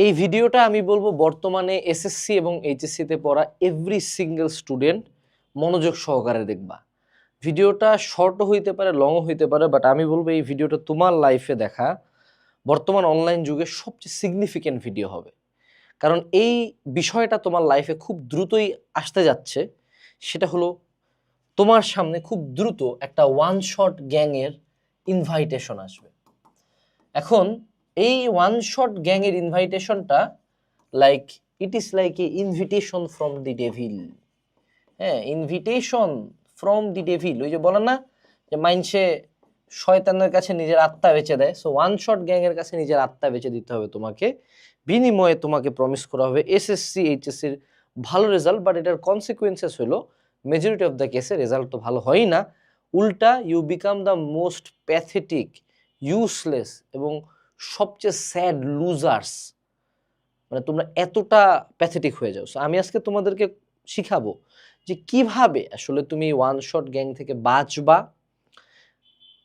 এই ভিডিওটা আমি বলবো বর্তমানে এসএসসি এবং এইচএসসি তে পড়া এভরি সিঙ্গেল স্টুডেন্ট মনোযোগ সহকারে দেখবা। ভিডিওটা শর্টও হইতে পারে, লংও হইতে পারে, বাট আমি বলবো এই ভিডিওটা তোমার লাইফে দেখা বর্তমান অনলাইন যুগে সবচেয়ে সিগনিফিক্যান্ট ভিডিও হবে। কারণ এই বিষয়টা তোমার লাইফে খুব দ্রুতই আসতে যাচ্ছে। সেটা হলো তোমার সামনে খুব দ্রুত একটা ওয়ান শট গ্যাংয়ের ইনভাইটেশন আসবে। এখন এই ওয়ান শট গ্যাংয়ের ইনভাইটেশনটা like it is like a invitation from the devil. হ্যাঁ, ইনভিটেশন ফ্রম দি ডেভিল। ওই যে বলে না যে মাইনসে শয়তানের কাছে নিজের আত্মা বেচে দেয়, সো ওয়ান শট গ্যাংয়ের কাছে নিজের আত্মা বেচে দিতে হবে তোমাকে। বিনিময়ে তোমাকে প্রমিস করা হবে এসএসসি এইচএসসির ভালো রেজাল্ট, বাট এটার কনসিকুয়েন্সেস হলো মেজরিটি অফ দ্য কেসে রেজাল্ট তো ভালো হয়ই না, উল্টা you become the most pathetic, useless এবং সবচেয়ে স্যাড লুজার্স। মানে তোমরা এতটা প্যাথেটিক হয়ে যাও। সো আমি আজকে তোমাদেরকে শিখাবো যে কিভাবে আসলে তুমি ওয়ান শট গ্যাং থেকে বাঁচবা,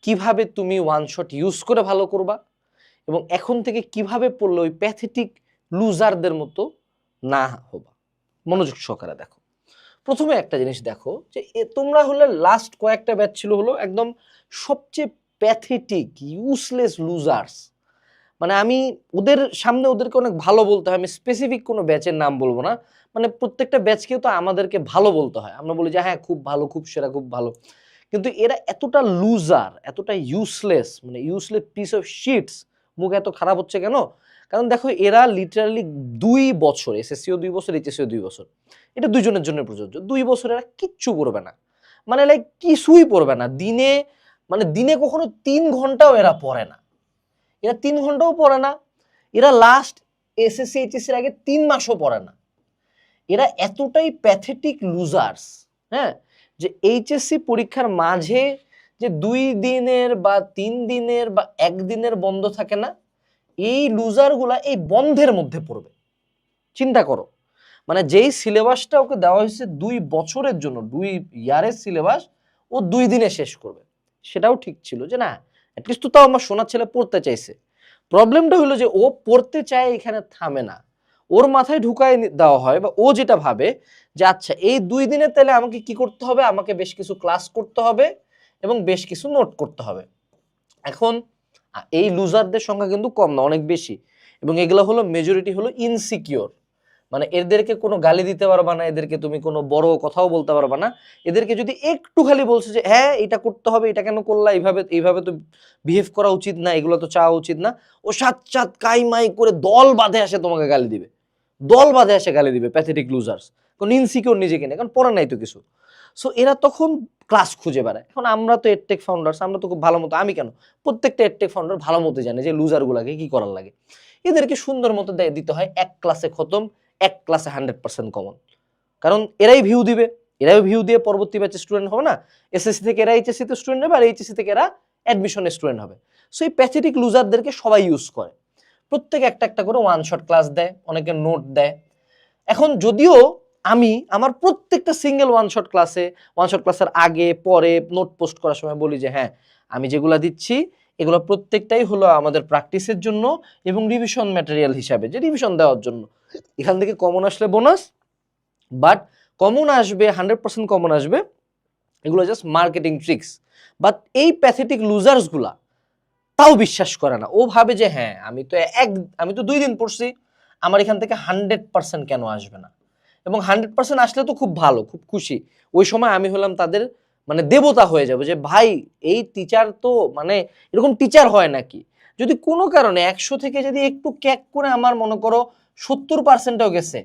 কিভাবে তুমি ওয়ান শট ইউজ করে ভালো করবা, এবং এখন থেকে কিভাবে পড়লে ওই প্যাথেটিক লুজারদের মতো না হবা। মনোযোগ সহকারে দেখো। প্রথমে একটা জিনিস দেখো যে তোমরা হলে লাস্ট কয়েকটা ব্যাচ ছিল হলো একদম সবচেয়ে প্যাথেটিক ইউজলেস লুজার্স। মানে আমি ওদের সামনে ওদেরকে অনেক ভালো বলতে হয়, আমি স্পেসিফিক কোনো ব্যাচের নাম বলবো না, মানে প্রত্যেকটা ব্যাচকেও তো আমাদেরকে ভালো বলতে হয়। আমরা বলি যে হ্যাঁ খুব ভালো, খুব সেরা, খুব ভালো, কিন্তু এরা এতটা লুজার, এতটা ইউজলেস, মানে ইউজলেস পিস অফ শিটস। মুখ এত খারাপ হচ্ছে কেন? কারণ দেখো এরা লিটারালি 2 বছর, এসএসসিও 2 বছর, এইচএসসিও 2 বছর, এটা দুইজনের জন্য প্রযোজ্য। 2 বছর এরা কিচ্ছু পড়বে না, মানে লাইক কিছুই পড়বে না দিনে, মানে দিনে কখনো 3 ঘন্টাও এরা পড়ে না। এরা 3 ঘন্টাও পড়ে না। এরা লাস্ট এসএসসি এইচএসসির আগে 3 মাসও পড়ে না। এরা এতটাই প্যাথেটিক লুজার্স, হ্যাঁ, যে এইচএসসি পরীক্ষার মাঝে যে 2 দিনের বা 3 দিনের বা 1 দিনের বন্ধ থাকে না, এই লুজারগুলা এই বন্ধের মধ্যে পড়বে। চিন্তা করো, মানে যেই সিলেবাসটা ওকে দেওয়া হয়েছে 2 বছরের জন্য, 2 ইয়ারের সিলেবাস, ও 2 দিনে শেষ করবে। সেটাও ঠিক ছিল যে না অ্যাটলিস্ট তো তাও আমার সোনার ছেলে পড়তে চাইছে। প্রবলেমটা হলো যে ও পড়তে চায়, এখানে থামে না। ওর মাথায় ঢুকায় দেওয়া হয়, বা ও যেটা ভাবে যে আচ্ছা এই 2 দিনে তাহলে আমাকে কি করতে হবে, আমাকে বেশ কিছু ক্লাস করতে হবে এবং বেশ কিছু নোট করতে হবে। এখন এই লুজারদের সংখ্যা কিন্তু কম না, অনেক বেশি, এবং এগুলো হলো মেজরিটি হলো ইনসিকিউর। মানে এদেরকে কোনো গালি দিতে পারবা না, এদেরকে তুমি কোনো বড় কথাও বলতে পারবা না। এদেরকে যদি একটু খালি বলছে যে হ্যাঁ এটা করতে হবে, এটা কেন করলা, এইভাবে এইভাবে তো বিহেভ করা উচিত না, এগুলো তো চাওয়া উচিত না, ও সাত সাত কাইমাই করে দল বাঁধে আসে তোমাকে গালি দিবে, দল বাঁধে আসে গালি দিবে। প্যাথেটিক লুজার্স, কোন ইনসিকিউর নিজেকে নিয়ে, কারণ পড়া নাই তো কিছু। সো এরা তখন ক্লাস খুঁজে বেড়ায়। এখন আমরা তো এডটেক ফাউন্ডার্স, আমরা তো খুব ভালো মতো, আমি কেন, প্রত্যেকটা এডটেক ফাউন্ডার ভালো মতো জানে যে লুজারগুলোকে কি করার লাগে। এদেরকে সুন্দর মতো দিতে হয় এক ক্লাসে খতম, এক ক্লাসে 100% কমন। কারণ এরাই ভিউ দিবে, এরাই ভিউ দিয়ে পরবর্তী ব্যাচে স্টুডেন্ট হবে না। এসএসসি থেকে এরা এইচএসসি তে স্টুডেন্ট হবে, আর এইচএসসি থেকে এরা অ্যাডমিশনের স্টুডেন্ট হবে। সো এই প্যাথেটিক লুজারদেরকে সবাই ইউজ করে, প্রত্যেকে একটা একটা করে ওয়ান শট ক্লাস দেয়, অনেকে নোট দেয়। এখন যদিও আমি আমার প্রত্যেকটা সিঙ্গেল ওয়ান শট ক্লাসের আগে পরে নোট পোস্ট করার সময় বলি যে হ্যাঁ আমি যেগুলো দিচ্ছি এগুলো প্রত্যেকটাই হলো আমাদের প্র্যাকটিসের জন্য এবং রিভিশন ম্যাটেরিয়াল হিসাবে, যে রিভিশন দেওয়ার জন্য। এখান থেকে কমন আসলে বোনাস, বাট কমন আসবে 100% কমন আসবে, এগুলো জাস্ট মার্কেটিং ট্রিক্স। বাট এই প্যাথেটিক লুজার্সগুলা তাও বিশ্বাস করে না। ও ভাবে যে হ্যাঁ আমি তো 2 দিন পড়ছি, আমার এখান থেকে 100% কেন আসবে না, এবং 100% আসলে তো খুব ভালো, খুব খুশি। ওই সময় আমি হলাম তাদের মানে দেবতা হয়ে যাবো, যে ভাই এই টিচার তো মানে এরকম টিচার হয় নাকি। যদি কোনো কারণে 100 থেকে যদি একটু ক্যাক করে আমার মনে করো 70%ও গেছে,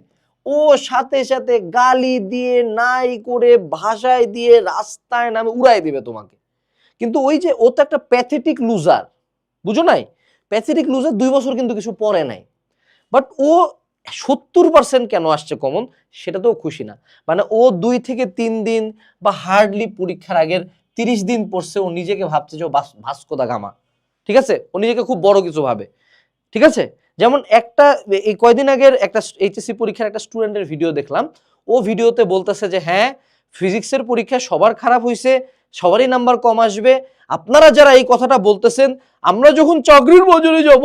ও সাথে সাথে গালি দিয়ে নাই করে ভাষায় দিয়ে রাস্তায় নামে উড়াই দিবে তোমাকে। কিন্তু ওই যে ও তো একটা প্যাথেটিক লুজার, বুঝো নাই? প্যাথেটিক লুজার 2 বছর কিন্তু কিছু পড়ে নাই, বাট ও 70% কেন আসছে কমন সেটা তো খুশি না। মানে ও 2 থেকে 3 দিন বা হার্ডলি পরীক্ষার আগের 30 দিন পড়ছে, ও নিজেকে ভাবছে যে ভাস্কো দা গামা, ঠিক আছে, ও নিজেকে খুব বড় কিছু ভাবে, ঠিক আছে। যেমন একটা এই কয়দিন আগের একটা এইচএসসি পরীক্ষার একটা স্টুডেন্টের ভিডিও দেখলাম, ও ভিডিওতে বলতেছে যে হ্যাঁ ফিজিক্সের পরীক্ষায় সবার খারাপ হয়েছে, সবারই নাম্বার কম আসবে। আপনারা যারা এই কথাটা বলতেছেন, আমরা যখন চাকরির বাজারে যাব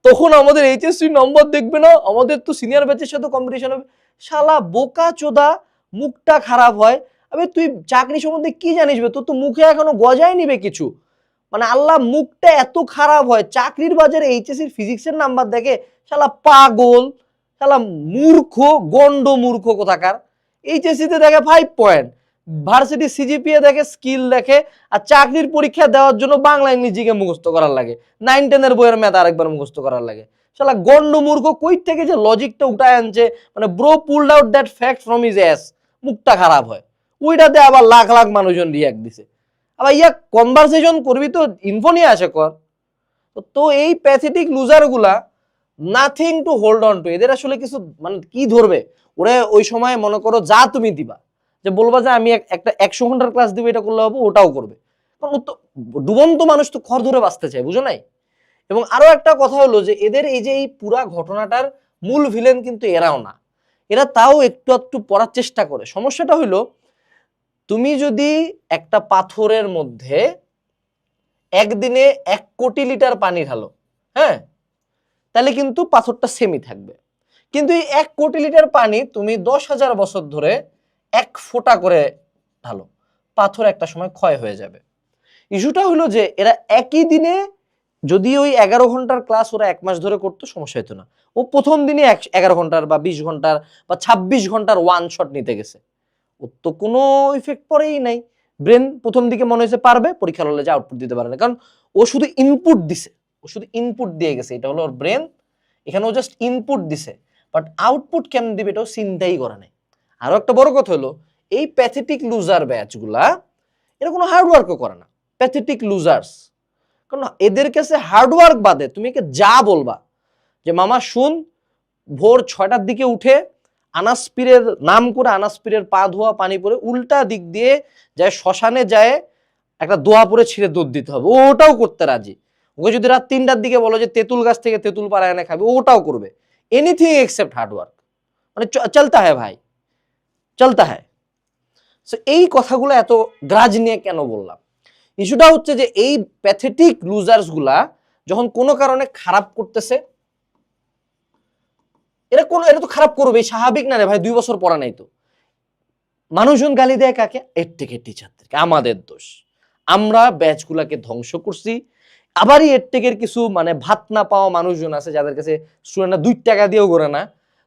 তখন আমাদের এইচএসসি নাম্বার দেখবে না, আমাদের তো সিনিয়র ব্যাচের সাথে কম্পিটিশন হবে। শালা বোকা চোদা, মুখটা খারাপ হয়। আবে তুই চাকরি সম্বন্ধে কি জানিস বে? তোর তো মুখে এখনো গজায় নিবে কিছু। মানে আল্লাহ, মুখটা এত খারাপ হয়, চাকরির বাজারে এইচএসসির ফিজিক্সের নাম্বার দেখে? শালা পাগল, শালা মূর্খ, গন্ড মূর্খ কোথাকার। এইচএসসিতে দেখে 5 পয়েন্ট, ভার্সিটি সিজিপিএ দেখে, স্কিল দেখে, আর চাকরির পরীক্ষা দেওয়ার জন্য বাংলা ইংলিশ জিকে মুখস্থ করার লাগে, 9-10 বইয়ের ম্যাথ আরেকবার মুখস্থ করার লাগে। শালা গন্ড মূর্খ কই থেকে যে লজিকটা উঠায় আনছে, মানে bro pulled out that fact from his ass. মুখটা খারাপ হয়, ওইটাতে আবার লাখ লাখ মানুষজন রিয়াক্ট দিছে। আবার ইয়া কনভারসেশন করবি তো ইনফো নিয়ে আসে কর। তো এই প্যাথেটিক লুজার গুলা nothing to hold on to. এদের আসলে কিছু মানে কি ধরবে ওরে? ওই সময় মনে করো যা তুমি দিবা, যে বলবা যে আমি একটা 100 ঘন্টার ক্লাস দিব, এটা করলে হবে, ওটাও করবে। কারণ ডুবন্ত মানুষ তো খড় ধরে বাঁচতে চায়, বুঝো নাই? এবং আরো একটা কথা হলো যে এদের এই যে এই পুরা ঘটনাটার মূল ভিলেন কিন্তু এরাও না, এরা তাও একটু একটু পড়ার চেষ্টা করে। সমস্যাটা হইলো, তুমি যদি একটা পাথরের মধ্যে একদিনে 1 কোটি লিটার পানি ঢালো, হ্যাঁ, তাহলে কিন্তু পাথরটা সেমই থাকবে। কিন্তু এই 1 কোটি লিটার পানি তুমি 10,000 বছর ধরে 1 ফোঁটা করে ঢালো, পাথর একটা সময় ক্ষয় হয়ে যাবে। ইস্যুটা হলো যে এরা একই দিনে, যদি ওই 11 ঘন্টার ক্লাস ওরা 1 মাস ধরে করতো, সমস্যা হতো না। ও প্রথম দিনে 11 ঘন্টার বা 20 ঘন্টার বা 26 ঘন্টার ওয়ান শট নিতে গেছে, ওর তো কোনো ইফেক্ট পড়েই নাই। ব্রেন প্রথম দিকে মনে হয়েছে পারবে, পরীক্ষার হলে যে আউটপুট দিতে পারে না, কারণ ও শুধু ইনপুট দিছে, ও শুধু ইনপুট দিয়ে গেছে। এটা হলো ওর ব্রেন, এখানে ও জাস্ট ইনপুট দিছে, বাট আউটপুট কেমন দিবে এটাও চিন্তাই করা নাই। আরো একটা বড় কথা হলো, এই প্যাথেটিক লুজার ব্যাচগুলা এরা কোনো হার্ডওয়ার্কও করে না, প্যাথেটিক লুজার্স। কারণ এদের কাছে হার্ডওয়ার্ক বাদে তুমি একে যা বলবা, যে মামা শুন, ভোর 6টার দিকে উঠে আনাস পীরের নাম করে, আনাস পীরের পা ধোয়া পানি পরে উল্টা দিক দিয়ে যায় শ্মশানে যায়, একটা দোয়া পরে ছিঁড়ে দুধ দিতে হবে, ওটাও করতে রাজি। ওকে যদি রাত 3টার দিকে বলো যে তেঁতুল গাছ থেকে তেঁতুল পাড়া এনে খাবে, ওটাও করবে। এনিথিং এক্সেপ্ট হার্ডওয়ার্ক, মানে চলতা হ্যায় ভাই, চলতা হ্যায়। সো এই কথাগুলো এত গ্রাজ নিয়ে কেন বললাম? ইস্যুটা হচ্ছে যে এই প্যাথেটিক লুজার্স গুলা যখন কোনো কারণে খারাপ করতেছে, এরা তো খারাপ করবে, স্বাভাবিক না রে ভাই? 2 বছর পড়া নাই তো। মানুষজন গালি দেয় কাকে? এর থেকে টিচারদেরকে। আমাদের দোষ, আমরা ব্যাচগুলাকে ধ্বংস করছি। আবারই এর টেকের কিছু মানে ভাত না পাওয়া মানুষজন আছে, যাদের কাছে স্টুডেন্টরা 2 টাকা দিয়েও করে না,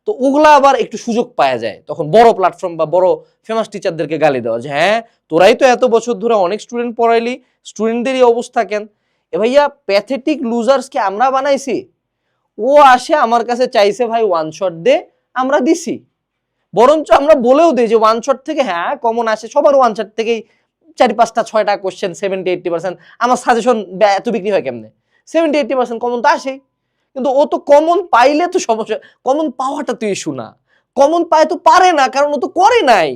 তো ওগুলা আবার একটু সুযোগ পাওয়া যায় তখন বড় প্ল্যাটফর্ম বা বড় ফেমাস টিচারদেরকে গালি দেওয়া, যে হ্যাঁ তোরাই তো এত বছর ধরে অনেক স্টুডেন্ট পড়াইলি, স্টুডেন্টদেরই অবস্থা কেন? এ ভাইয়া, প্যাথেটিক লুজার্সকে আমরা বানাইছি? ও আসে আমার কাছে চাইছে ভাই ওয়ান শট দে, আমরা দিছি। বরঞ্চ আমরা বলেও দিই যে ওয়ান শট থেকে হ্যাঁ কমন আসে, সবার ওয়ান শট থেকেই 4-5টা 6টা কোশ্চেন 70-80%। আমার সাজেশন এত বিক্রি হয় কেমনে? 70-80% কমন তো আসেই। কিন্তু ও তো কমন পাইলে তো সমস্যা, কমন পাওয়াটা তো ইস্যু না, কমন পায় তো পারে না, কারণ ও তো করে নাই।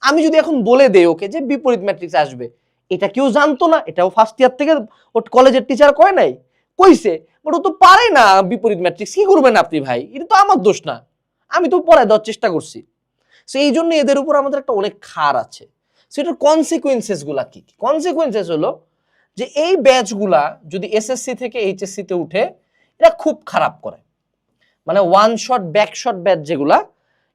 আমি যদি এখন বলে দেই ওকে যে বিপরীত ম্যাট্রিক্স আসবে, এটা কেউ জানতো না, এটাও ফার্স্ট ইয়ার থেকে ওর কলেজের টিচার কয় নাই, কইছে, বাট ও তো পারে না বিপরীত ম্যাট্রিক্স। কি করবেন আপনি ভাই? এটা তো আমার দোষ না, আমি তো পড়ায় দেওয়ার চেষ্টা করছি। সো এই জন্য এদের উপর আমাদের একটা অনেক খার আছে। সেটার কনসিকুয়েন্সেস গুলা কি? কনসিকুয়েন্সেস হলো যে এই ব্যাচগুলা যদি এসএসসি থেকে এইচএসসি তে উঠে, এরা খুব খারাপ করে। মানে one shot back shot batch যেগুলা,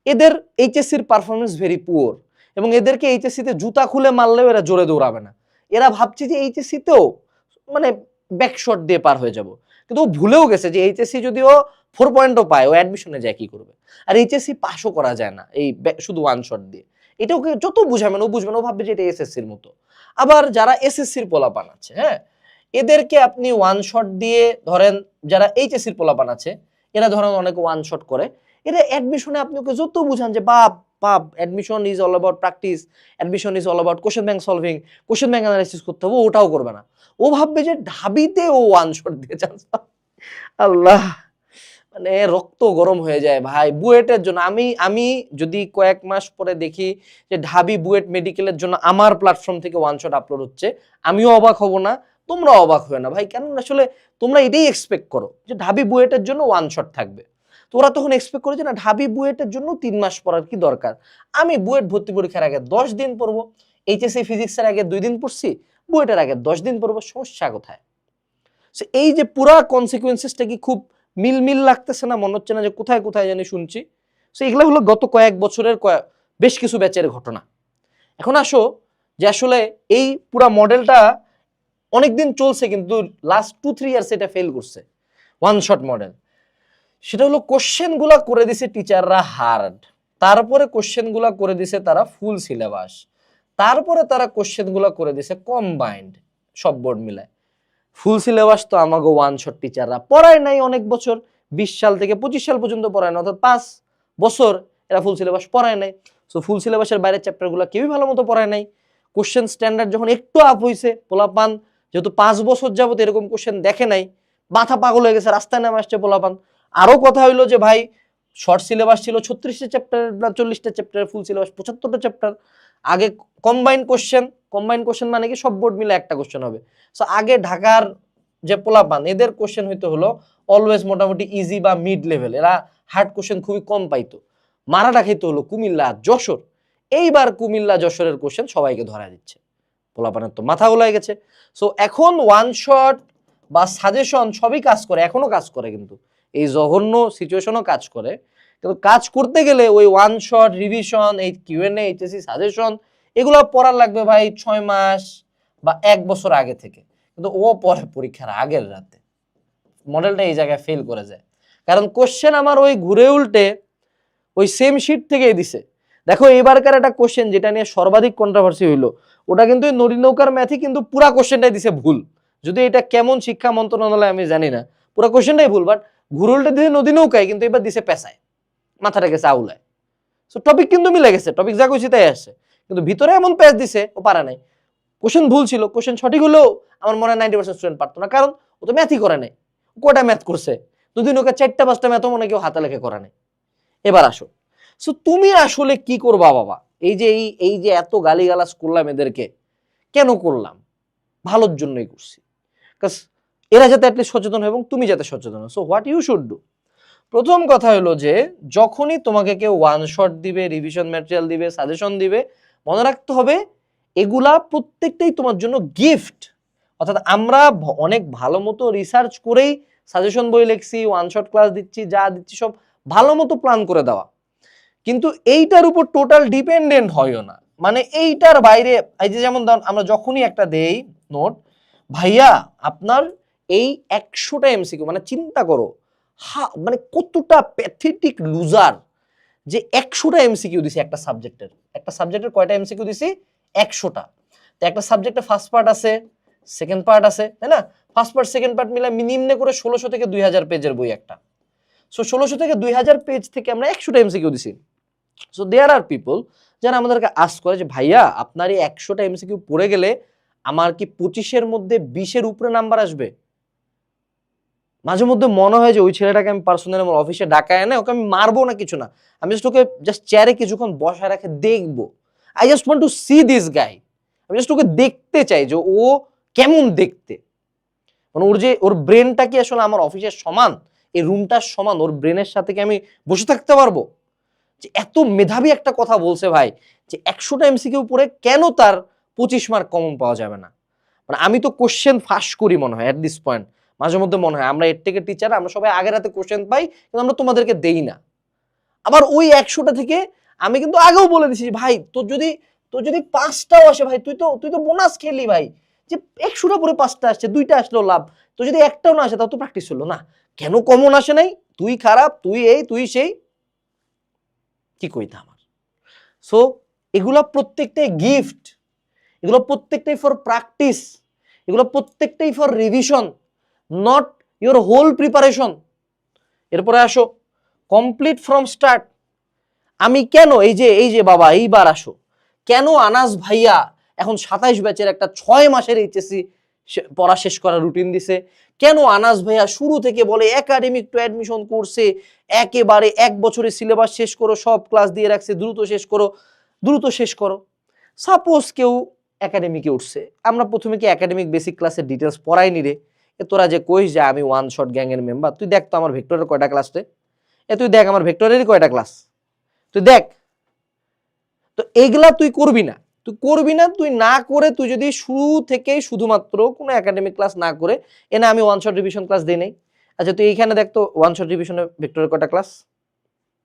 এদের এইচএসসির পারফরমেন্স ভেরি পুয়ার, এবং এদেরকে এইচএসসি তে জুতা খুলে মারলেও এরা জোরে দৌড়াবে না। এরা ভাবছে যে এইচএসসি তেও মানে ব্যাক শট দিয়ে পার হয়ে যাব, কিন্তু ও ভুলেও গেছে যে এইচএসসি যদি ও 4 পয়েন্টও পায়, ও অ্যাডমিশনে যায় কি করবে? আর এইচএসসি পাসও করা যায় না এই শুধু ওয়ান শট দিয়ে। এটা ওকে যত বুঝাবেন ও বুঝবেন, ও ভাববে যে এটা এসএসসির মতো। আবার যারা এসএসসির পোলাপান আছে, হ্যাঁ, এদেরকে আপনি ওয়ান শট দিয়ে ধরেন, যারা এইচএসসির পোলাপান আছে এরা ধরেন অনেক ওয়ান শট করে, এরা অ্যাডমিশনে আপনি ওকে যত বুঝান যে বাপ বাপ admission is all about practice, admission is all about question bank solving, question bank analysis করতে হবে, ওটাও করবে না। ও ভাববে যে ঢাবিতে ও ওয়ান শট দিয়ে চান্স পাবে। আল্লাহ, মানে রক্ত গরম হয়ে যায় ভাই বুয়েটের জন্য। আমি যদি কয়েক মাস পরে দেখি যে ঢাবি বুয়েট মেডিকেলের জন্য আমার প্ল্যাটফর্ম থেকে ওয়ান শট আপলোড হচ্ছে, আমিও অবাক হব না, তোমরা অবাক হবে না ভাই। কেন? আসলে তোমরা এটাই এক্সপেক্ট করো যে ঢাবি বুয়েটের জন্য ওয়ান শট থাকবে। তো ওরা তখন এক্সপেক্ট করে যে না ঢাবি বুয়েটের জন্য 3 মাস পড়ার কি দরকার, আমি বুয়েট ভর্তি পরীক্ষার আগে 10 দিন পড়বো, এইচএসসি ফিজিক্সের আগে 2 দিন পড়ছি, বুয়েটের আগে 10 দিন পড়বো, সমস্যা কোথায়? এই যে পুরা কনসিকুয়েন্সেসটা কি খুব মিল লাগতেছে না? মনে হচ্ছে না যে কোথায় কোথায় জানি শুনছি? এগুলো হলো গত কয়েক বছরের বেশ কিছু ব্যাচের ঘটনা। এখন আসো যে আসলে এই পুরা মডেলটা অনেকদিন চলছে কিন্তু লাস্ট 2-3 ইয়ার্স এটা ফেল করছে, ওয়ান শট মডেল। সেটা হলো কোশ্চেন গুলা করে দিছে টিচাররা হার্ড, তারপরে কোশ্চেন গুলা করে দিছে তারা ফুল সিলেবাস, তারপরে তারা কোশ্চেন গুলা করে দিছে কম্বাইন্ড সব বোর্ড মিলায়। ফুল সিলেবাস তো আমাকে ওয়ান শট টিচাররা পড়ায় নাই অনেক বছর, 20 সাল থেকে 25 সাল পর্যন্ত পড়ায় না, অর্থাৎ 5 বছর এরা ফুল সিলেবাস পড়ায় নাই। সো ফুল সিলেবাসের বাইরের চ্যাপ্টারগুলো কেউই ভালো মতো পড়ায় নাই। কোশ্চেন স্ট্যান্ডার্ড যখন একটু আপ হয়েছে, পোলাপান যেহেতু 5 বছর যাবত এরকম কোশ্চেন দেখে নাই, মাথা পাগল হয়ে গেছে, রাস্তায় নামে আসছে পোলাপান। আরো কথা হইলো যে ভাই শর্ট সিলেবাস ছিল 36টা চ্যাপ্টার না 40টা চ্যাপ্টার, ফুল সিলেবাস 75টা চ্যাপ্টার। আগে কম্বাইন কোশ্চেন মানে কি সব বোর্ড মিলে একটা কোশ্চেন হবে। সো আগে ঢাকার যে পোলাপান এদের কোশ্চেন হইতে হলো অলওয়েজ মোটামুটি ইজি বা মিড লেভেল, এরা হার্ড কোশ্চেন খুবই কম পাইতো। মারাটা খাইতে হলো কুমিল্লা যশোর, এইবার কুমিল্লা যশোরের কোশ্চেন সবাইকে ধরা দিচ্ছে, পোলাপানের তো মাথা গোলাই গেছে। সো এখন ওয়ান শট বা সাজেশন সবই কাজ করে, এখনো কাজ করে, কিন্তু এই জঘন্য সিচুয়েশনও কাজ করে। কিন্তু কাজ করতে গেলে ওই ওয়ান শট রিভিশন, এই কিউএনএ, এইচএসসি সাজেশন এগুলো পড়ার লাগবে ভাই 6 মাস বা 1 বছর আগে থেকে, কিন্তু ও পরে পরীক্ষার আগের রাতে। মডেলটা এই জায়গায় ফেল করে যায়, কারণ কোশ্চেন আমার ওই ঘুরে উল্টে ওই সেম শিট থেকেই দিছে। দেখো এবারকার একটা কোশ্চেন যেটা নিয়ে সর্বাধিক কন্ট্রোভার্সি হইলো, ওটা কিন্তু নদী নৌকার ম্যাথই কিন্তু পুরা কোশ্চেনটাই দিছে ভুল। যদি এটা কেমন শিক্ষা মন্ত্রণালয় আমি জানি না, পুরা কোশ্চেনটাই ভুল, বাট ঘুরে উল্টে দিছে নদী নৌকায়, কিন্তু এবার দিছে পেশায়, মাথাটা গেছে আউলায়। সো টপিক কিন্তু মিলে গেছে, টপিক যা কইছি তাই আসছে, কিন্তু ভিতরে এমন প্যাচ দিছে ও পারে নাই। কোশ্চেন ভুল ছিল, কোশ্চেন সঠিক হলেও আমার মনে হয় 90% স্টুডেন্ট পারতো না, কারণ ও তো ম্যাথই করে নাই। কয়টা ম্যাথ করছে? দুদিন ওকে 4টা-5টা ম্যাথও মনে কেউ হাতে লেখে করে নাই। এবার আসো, সো তুমি আসলে কি করবা বাবা? এই যে এত গালিগালাজ করলাম এদেরকে, কেন করলাম? ভালোর জন্যই করছি, কারণ এরা যাতে অ্যাটলিস্ট সচেতন হয় এবং তুমি যাতে সচেতন হও। So what you should do, প্রথম কথা হলো যে যখনই তোমাকে কেউ ওয়ান শট দিবে, রিভিশন ম্যাটেরিয়াল দিবে, সাজেশন দিবে, মনে রাখতে হবে এগুলা প্রত্যেকটাই তোমার জন্য গিফট। অর্থাৎ আমরা অনেক ভালো মতো রিসার্চ করেই সাজেশন বই লিখছি, ওয়ান শট ক্লাস দিচ্ছি, যা দিচ্ছি সব ভালো মতো প্ল্যান করে দেওয়া, কিন্তু এইটার উপর টোটাল ডিপেন্ডেন্ট হয়ও না। মানে এইটার বাইরে, এই যে যেমন আমরা যখনই একটা দেই নোট, ভাইয়া আপনার এই 100টা এমসিকিউ, মানে চিন্তা করো মানে কতটা প্যাথেটিক লুজার যে 100টা এমসিকিউ দিছি একটা সাবজেক্টের কয়টা এমসিকিউ দিছি? 100টা। তো একটা সাবজেক্টে ফার্স্ট পার্ট আছে, সেকেন্ড পার্ট আছে, তাই না? ফার্স্ট পার্ট সেকেন্ড পার্ট মিলে নিম্নে করে 1600 থেকে 2000 পেজের বই একটা। সো 1600 থেকে 2000 পেজ থেকে আমরা 100টা এমসিকিউ দিছি। সো দেয়ার আর পিপল যারা আমাদেরকে আস্ক করে যে ভাইয়া আপনার এই 100টা এমসিকিউ পড়ে গেলে আমার কি 25-এর মধ্যে 20-এর উপরে নাম্বার আসবে? মাঝে মধ্যে মনে হয় যে ওই ছেলেটাকে আমি পার্সোনালি আমার অফিসে ডাকায় এনে ওকে আমি মারবো না, কিছু না, আমি জাস্ট ওকে জাস্ট চেয়ারে কিছুক্ষণ বসায় রাখে দেখবো। I just want to C this guy. আমি জাস্ট ওকে দেখতে চাই যে ও কেমন দেখতে, মানে ওর ব্রেনটা কি আসলে আমার অফিসের সমান, এই রুমটার সমান, ওর ব্রেনের সাথে কি আমি বসে থাকতে পারবো? যে এত মেধাবী একটা কথা বলছে ভাই, যে 100টা এমসিকিউ পড়ে কেন তার 25 মার্ক কমন পাওয়া যাবে না? মানে আমি তো কোশ্চেন ফাঁস করি মনে হয় এট দিস পয়েন্ট। মাঝে মধ্যে মনে হয় আমরা এর থেকে টিচার, আমরা সবাই আগের রাতে কোশ্চেন পাই, কিন্তু আমরা তোমাদেরকে দেই না। আবার ওই 100টা থেকে আমি কিন্তু আগেও বলে দিছি ভাই তোর যদি 5টাও আসে ভাই, তুই তো বোনাস খেলি ভাই, যে 100টা পরে 5টা আসছে, 2টা আসলেও লাভ। তো যদি একটাও না আসে তাও তো প্র্যাকটিস হলো না। কেন কমন আসে নাই? তুই খারাপ, তুই এই তুই সেই, কি কইতা আমার? সো এগুলা প্রত্যেকটাই গিফট, এগুলো প্রত্যেকটাই ফর প্র্যাকটিস, এগুলো প্রত্যেকটাই for revision, not your whole preparation. এরপরে আসো কমপ্লিট ফ্রম স্টার্ট। আমি কেন এই যে বাবা এইবার আসো, কেন আনাস ভাইয়া এখন 27 ব্যাচের একটা 6 মাসের এইচএসসি পড়া শেষ করার রুটিন দিছে? কেন আনাস ভাইয়া শুরু থেকে বলে একাডেমিক টু অ্যাডমিশন কোর্সে একেবারে 1 বছরের সিলেবাস শেষ করো, সব ক্লাস দিয়ে রাখছে, দ্রুত শেষ করো। সাপোজ কেউ একাডেমিকে উঠছে, আমরা প্রথমে কি একাডেমিক বেসিক ক্লাসের ডিটেলস পড়াইনি রে? তোরা যে কইস যে আমি ওয়ান শট গ্যাং এর মেম্বার, তুই দেখ তো আমার ভেক্টরের কয়টা ক্লাস রে? তুই দেখ আমার ভেক্টরেরই কয়টা ক্লাস, তুই দেখ। তো এগুলা তুই করবি না, তুই না করে তুই যদি শুরু থেকে শুধুমাত্র কোনো একাডেমিক ক্লাস না করে এনে আমি ওয়ান শট রিভিশন ক্লাস দিই নাই। আচ্ছা তুই এইখানে দেখ তো ওয়ান শট রিভিশনে ভেক্টরের কয়টা ক্লাস,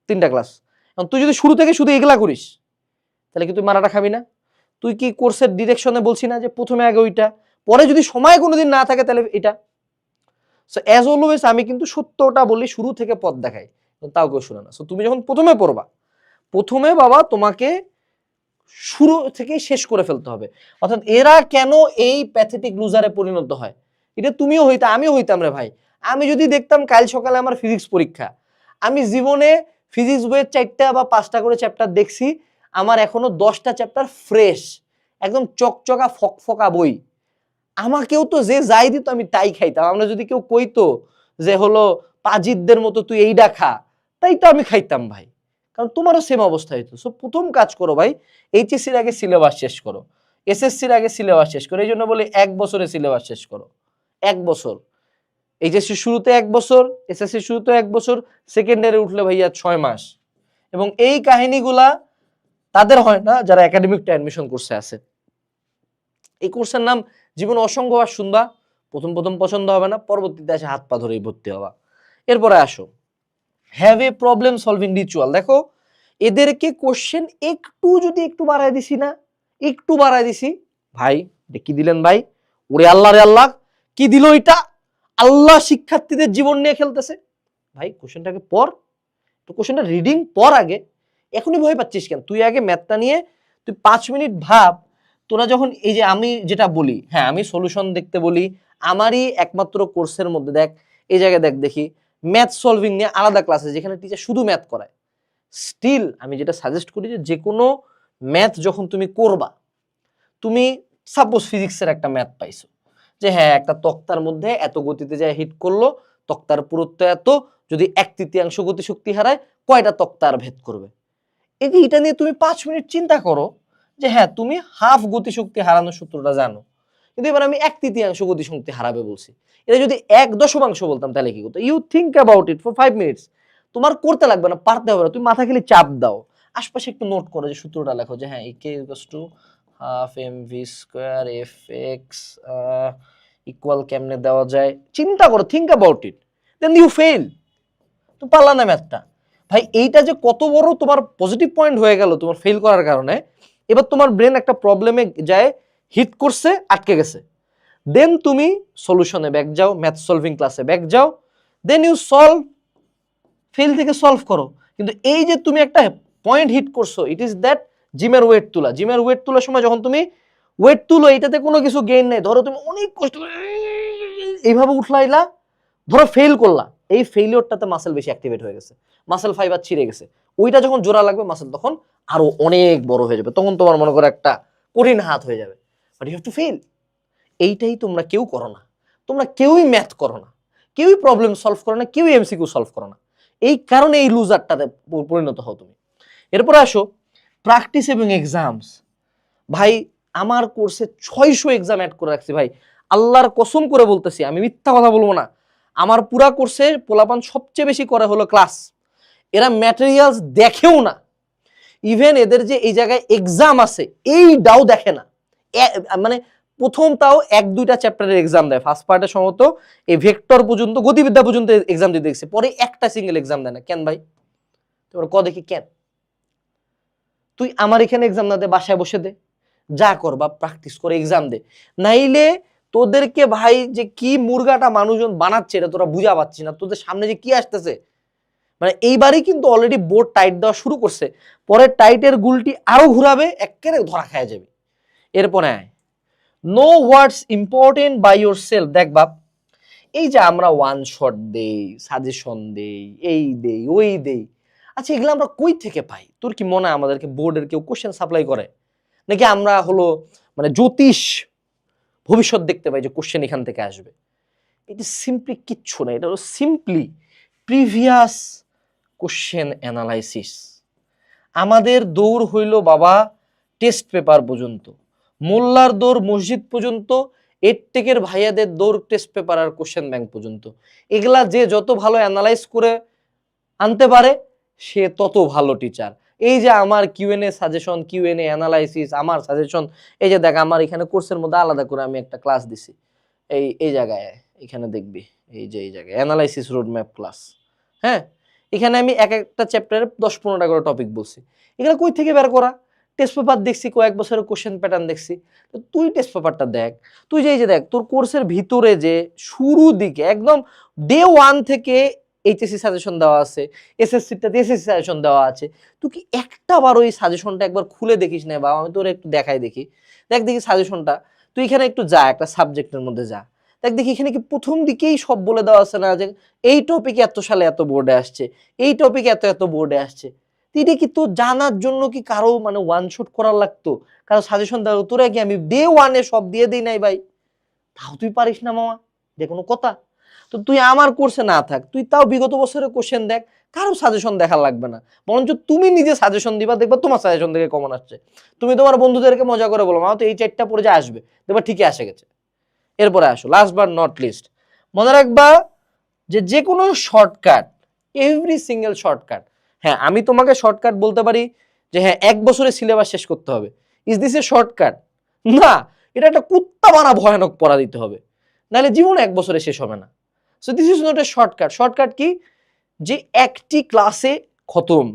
3টা ক্লাস। এখন তুই যদি শুরু থেকে শুধু এগুলা করিস তাহলে কি তুই মারাটা খাবি না? তুই কি কোর্সের ডিরেকশনে বলছি না যে প্রথমে আগে ওইটা, পরে যদি সময় কোনোদিন না থাকে তাহলে এটা। সো অ্যাজ অলওয়েজ আমি কিন্তু সত্যটা বলি, শুরু থেকে পথ দেখাই, তাও কেউ শুনে না। সো তুমি যখন প্রথমে পড়বা, প্রথমে বাবা তোমাকে শুরু থেকে শেষ করে ফেলতে হবে। অর্থাৎ এরা কেন এই প্যাথেটিক লুজারে পরিণত হয়, এটা তুমিও হইতা, আমিও হইতাম রে ভাই। আমি যদি দেখতাম কাল সকালে আমার ফিজিক্স পরীক্ষা, আমি জীবনে ফিজিক্স বইয়ের 4টা বা 5টা করে চ্যাপ্টার দেখছি, আমার এখনো 10টা চ্যাপ্টার ফ্রেশ, একদম চকচকা ফকফকা বই, আমাকেও তো যে যাই দিত আমি তাই খাইতাম। আমরা যদি কেউ কইতো যে হলো পাজিদদের মতো তুই এইটা খা, তাই তো আমি খাইতাম ভাই, কারণ তোমারও সেম অবস্থা হইতো। সো প্রথম কাজ করো ভাই, এইচএসসির আগে সিলেবাস শেষ করো, এসএসসির আগে সিলেবাস শেষ করো। এই জন্য বলি 1 বছরে সিলেবাস শেষ করো, 1 বছর। এইচএসসি শুরুতে 1 বছর, এসএসসি শুরুতে 1 বছর, সেকেন্ডারি উঠলে ভাইয়া 6 মাস। এবং এই কাহিনীগুলা তাদের হয় না যারা একাডেমিকটা অ্যাডমিশন কোর্সে আছে। এই কোর্সের নাম জীবন অসংখ্যবার শুনবা, প্রথম প্রথম পছন্দ হবে না, পরবর্তীতে এসে হাত পা ধরেই ভর্তি হবা। এরপরে আসো have a problem solving ritual. দেখো এদেরকে কোশ্চেন একটু বাড়ায় দিছি না, একটু বাড়ায় দিছি ভাই, কি দিলেন ভাই, ওরে আল্লাহ রে আল্লাহ, কি দিল এটা, আল্লাহ শিক্ষার্থীদের জীবন নিয়ে খেলতেছে। ভাই কোশ্চেনটাকে পড়, তো কোশ্চেনটা রিডিং পড় আগে, এখনই ভয় পাচ্ছিস কেন? তুই আগে ম্যাথটা নিয়ে তুই 5 মিনিট ভাব। তোরা যখন এই যে আমি যেটা বলি, হ্যাঁ আমি সলিউশন দেখতে বলি, আমারই একমাত্র কোর্সের মধ্যে দেখ এই জায়গায় দেখ দেখি ম্যাথ সলভিং নিয়ে আলাদা ক্লাস আছে যেখানে টিচার শুধু ম্যাথ করায়। স্টিল আমি যেটা সাজেস্ট করি যে কোনো ম্যাথ যখন তুমি করবা, তুমি সাপোজ ফিজিক্সের একটা ম্যাথ পাইছো যে হ্যাঁ একটা তক্তার মধ্যে এত গতিতে যায় হিট করলো, তক্তার পুরুত্ব এত, যদি 1/3 গতিশক্তি হারায় কয়টা তক্তার ভেদ করবে। এই যে এটা নিয়ে তুমি 5 মিনিট চিন্তা করো যে হ্যাঁ তুমি হাফ গতিশক্তি হারানোর সূত্রটা জানো, কিন্তু এবার আমি 1/3 গতিশক্তি হারাবে বলছি। এটা যদি 1/10 বলতাম তাহলে কি করতো? You think about it for 5 minutes. তোমার করতে লাগবে না, পারতে হবে না, তুমি মাথা খালি চাপ দাও, আশপাশে একটু নোট করো যে সূত্রটা লেখো যে হ্যাঁ K equals to half mv square fx equal কেমনে দেওয়া যায়, চিন্তা করো, think about it, then you fail. তুমি পারলা না ম্যাথটা। ভাই এইটা যে কত বড় তোমার পজিটিভ পয়েন্ট হয়ে গেল তোমার ফেল করার কারণে। এবার তোমার ব্রেন একটা প্রবলেমে যায়, হিট করছে, আটকে গেছে, দেন তুমি সলিউশনে ব্যাক যাও, ম্যাথ সলভিং ক্লাসে ব্যাক যাও, দেন ইউ সলভ, ফেল থেকে সলভ করো। কিন্তু এই যে তুমি একটা পয়েন্ট হিট করছো, ইট ইজ দ্যাট জিমের ওয়েট তোলা, জিমের ওয়েট তোলার সময় যখন তুমি ওয়েট তুলো এটাতে কোনো কিছু গেইন নেই, ধরো তুমি অনেক কষ্ট এইভাবে উঠলাইলা, ধরো ফেল করলা, এই ফেলিওরটাতে মাসেল বেশি অ্যাক্টিভেট হয়ে গেছে, মাসেল ফাইবার ছিঁড়ে গেছে, ওইটা যখন জোড়া লাগবে মাসেল তখন আরো অনেক বড় হয়ে যাবে, তখন তোমার মনে করো একটা কঠিন হাত হয়ে যাবে, but you have to fail. এইটাই তোমরা কেউ করো না, তোমরা কেউই ম্যাথ করো না, কেউই প্রবলেম সলভ করো না, কেউই এমসিকিউ সলভ করো না, এই কারণে এই লুজারটাতে পরিণত হও তুমি। এরপরে আসো প্র্যাকটিস এবং এক্সামস। ভাই আমার কোর্সে 600 এক্সাম অ্যাড করে রাখছি ভাই, আল্লাহর কসম করে বলতেছি, আমি মিথ্যা কথা বলবো না। আমার পুরা কোর্সে পোলাপান সবচেয়ে বেশি করে হলো ক্লাস, এরা ম্যাটেরিয়ালস দেখেও না, ইভেন এদের যে এই জায়গায় এক্সাম আছে এইটাও দেখে না। মানে প্রথম তাও 1-2টা চ্যাপ্টারের এক্সাম দেয়, ফার্স্ট পার্টে সম্ভবত এই ভেক্টর পর্যন্ত, গতিবিদ্যা পর্যন্ত এক্সাম দিতে দেখছে, পরে একটা সিঙ্গেল এক্সাম দেয় না। কেন ভাই? তোমরা দেখি কেন? তুই আমার এখানে এক্সাম না দে, বাসায় বসে দে, যা করবা প্র্যাকটিস করে এক্সাম দে, নাইলে তোদেরকে ভাই যে কি মুরগাটা মানুষজন বানাচ্ছে এটা তোরা বুঝা পাচ্ছি না, তোদের সামনে যে কি আসতেছে। মানে এইবারই কিন্তু অলরেডি বোর্ড টাইট দেওয়া শুরু করছে, পরে টাইটের গুলটি আরো ঘুরাবে, একেবারে ধরা খায় যাবে। এরপরে আয় no words important by yourself. দেখ বাপ, এই যে আমরা ওয়ান শট দেই, সাজেশন দেই, এই দেই ওই দেই, আচ্ছা এগুলো আমরা কই থেকে পাই? তোর কি মনে হয় আমাদেরকে বোর্ডের কেউ কোশ্চেন সাপ্লাই করে, নাকি আমরা হলো মানে জ্যোতিষ ভবিষ্যৎ দেখতে পাই যে কোশ্চেন এখান থেকে আসবে? এটা সিম্পলি কিচ্ছু না, এটা হলো সিম্পলি প্রিভিয়াস কোশ্চেন অ্যানালাইসিস। আমাদের দৌড় হইল বাবা টেস্ট পেপার পর্যন্ত, মোল্লার দৌড় মসজিদ পর্যন্ত, এডটেকের ভাইয়াদের দৌড় টেস্ট পেপার আর কোশ্চেন ব্যাংক পর্যন্ত। এগুলা যে যত ভালো অ্যানালাইজ করে আনতে পারে সে তত ভালো টিচার। এই যে আমার কিউএনএ সাজেশন, কিউএনএ অ্যানালাইসিস, আমার সাজেশন, এই যে দেখ আমার এখানে কোর্সের মধ্যে আলাদা করে আমি একটা ক্লাস দিছি, এই জায়গায় এখানে দেখবি, এই যে এই জায়গায় অ্যানালাইসিস রোডম্যাপ ক্লাস। হ্যাঁ, এখানে আমি এক একটা চ্যাপ্টারে 10-15টা করে টপিক বলছি। এগুলো কই থেকে বের করা? টেস্ট পেপার দেখছি, কয়েক বছরের কোশ্চেন প্যাটার্ন দেখছি। তো তুই টেস্ট পেপারটা দেখ, তুই যে এই যে দেখ তোর কোর্সের ভিতরে যে শুরু দিকে একদম ডে 1 থেকে এইচএসসি সাজেশন দেওয়া আছে, এসএসসিটাতে এসএসসি সাজেশন দেওয়া আছে। তুই কি একটা বার ওই সাজেশনটা একবার খুলে দেখিস না? বাবা আমি তোর একটু দেখাই দেখি, দেখি সাজেশনটা। তুই এখানে একটু যা, একটা সাবজেক্টের মধ্যে যা, দেখি এখানে কি প্রথম দিকেই সব বলে দেওয়া আছে না যে এই টপিক এত সালে এত বোর্ডে আসছে, এই টপিক এত এত বোর্ডে আসছে। এটা কি তোর জানার জন্য কি কারো মানে ওয়ান শট করার লাগতো, কারো সাজেশন দেওয়া? তোরা কি আমি ডে 1-এ সব দিয়ে দিই নাই ভাই? তাও তুই পারিস না মামা, যে কোনো কথা? তো তুই আমার কোর্সে না থাক, তুই তাও বিগত বছরের কোশ্চেন দেখ, কারো সাজেশন দেখা লাগবে না, বরঞ্চ তুমি নিজে সাজেশন দিবা, দেখবা তোমার সাজেশন থেকে কমন আসছে। তুমি তোমার বন্ধুদেরকে মজা করে বলো মামা তো এই 4টা পড়ে যা আসবে, দেখবা ঠিকই আসে গেছে। এরপরে আসো লাস্ট বাট নট লিস্ট, মনে রাখবা যে কোনো শর্টকাট, এভরি সিঙ্গেল শর্টকাট, হ্যাঁ আমি তোমাকে শর্টকাট বলতে পারি যে হ্যাঁ 1 বছরে সিলেবাস শেষ করতে হবে, ইজ দিস এ শর্টকাট? না, এটা একটা কুত্তা মারা ভয়ানক পড়া দিতে হবে, নাহলে জীবন 1 বছরে শেষ হবে না। So this is not a shortcut. Shortcut key? যে একটি ক্লাসে খতম,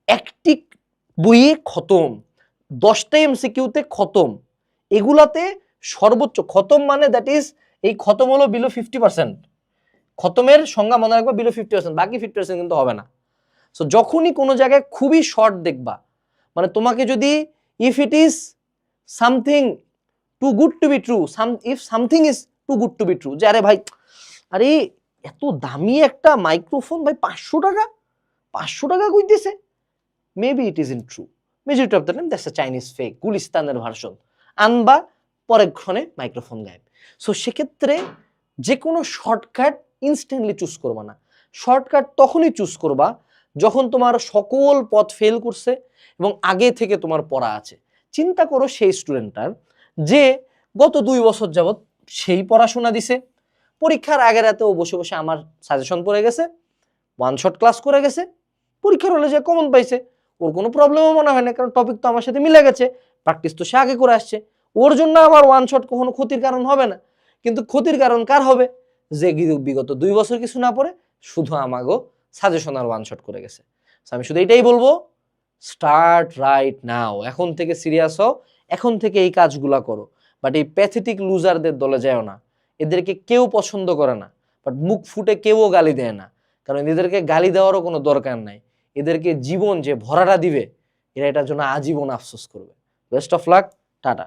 একটি বইয়ে খতম, 10টা এমসিকিউতে খতম, এগুলাতে সর্বোচ্চ খতম মানে দ্যাট ইজ এই খতম হলো বিলো 50%। খতমের সংজ্ঞা মনে রাখবা বিলো 50%, বাকি 50% কিন্তু হবে না। সো যখনই কোনো জায়গায় খুবই শর্ট দেখবা, মানে তোমাকে যদি if it is something too good to be true, if something is too good to be true, যে আরে ভাই আরে এত দামি একটা মাইক্রোফোন ভাই 500 টাকা, 500 টাকা কইতেছে, maybe it is in true, majority of the time that's a Chinese fake, গুলিস্তানের ভার্সন আনবা, পরের ক্ষণে মাইক্রোফোন গায়েব। সো সেক্ষেত্রে যে কোনো শর্টকাট ইনস্ট্যান্টলি চুজ করবা না। শর্টকাট তখনই চুজ করবা যখন তোমার সকল পথ ফেল করছে এবং আগে থেকে তোমার পড়া আছে। চিন্তা করো সেই স্টুডেন্টটার যে গত 2 বছর যাবত সেই পড়াশোনা দিছে, পরীক্ষার আগের রাতেও বসে বসে আমার সাজেশন পড়ে গেছে, ওয়ান শট ক্লাস করে গেছে, পরীক্ষার হলে যে কমন পাইছে, ওর কোনো প্রবলেমও মনে হয় না, কারণ টপিক তো আমার সাথে মিলে গেছে, প্র্যাকটিস তো সে আগে করে আসছে, ওর জন্য আমার ওয়ান শট কখনো ক্ষতির কারণ হবে না। কিন্তু ক্ষতির কারণ কার হবে? যে বিগত 2 বছর কিছু না পড়ে শুধু আমাগো সাজেশন আর ওয়ান শট করে গেছে। আমি শুধু এটাই বলবো, স্টার্ট রাইট নাও, এখন থেকে সিরিয়াস হও, এখন থেকে এই কাজগুলা করো। বাট এই প্যাথেটিক লুজারদের দলে যাও না, এদেরকে কেউ পছন্দ করে না, বাট মুখ ফুটে কেউও গালি দেয় না, কারণ এদেরকে গালি দেওয়ারও কোনো দরকার নাই। এদেরকে জীবন যে ভরাটা দিবে, এরা এটার জন্য আজীবন আফসোস করবে। Best of luck, tata.